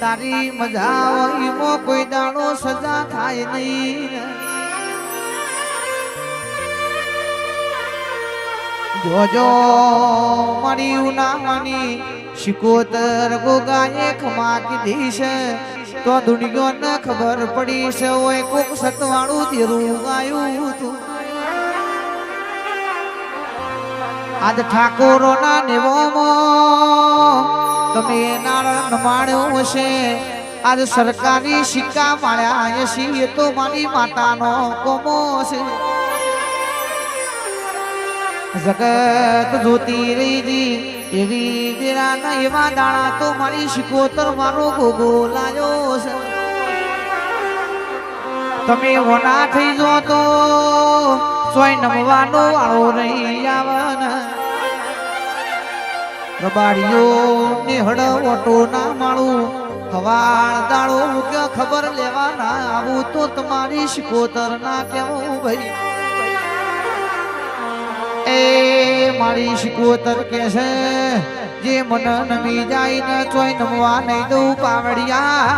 તારી મજા હોય મો કોઈ દાડો સજા થાય નહીં જોજો મારી ઉનામાની શિકોતર ગોગાએ ખમા કીધી છે તો દુનિયાને ખબર પડી છે ઓય કોક સતવાળું તેરું ગાયું તું આજ ઠાકોરોના નેવોમાં તમે નારણ માણ્યો હશે આજ સરકારી સિક્કા માળ્યા હશે એ તો મારી માતાનો કોમો છે જગત જોતી રહી એવી દેરાના એવા દાણા તો મારી શિકોતર મારો ગોગો લાયો છે તમે વના થઈ જો તો સોય નમવાનો વાળો રહી આવના રબાડીઓ ને હડ ઓટો ના માળું હવાળ દાડો કે ખબર લેવાના આવું તો તમારી શિકોતર ના કેવું ભાઈ એ મારી શિકોતર કે છે જે મન નમી જાય ને ચોય નમવા નહીં દઉં પાવડિયા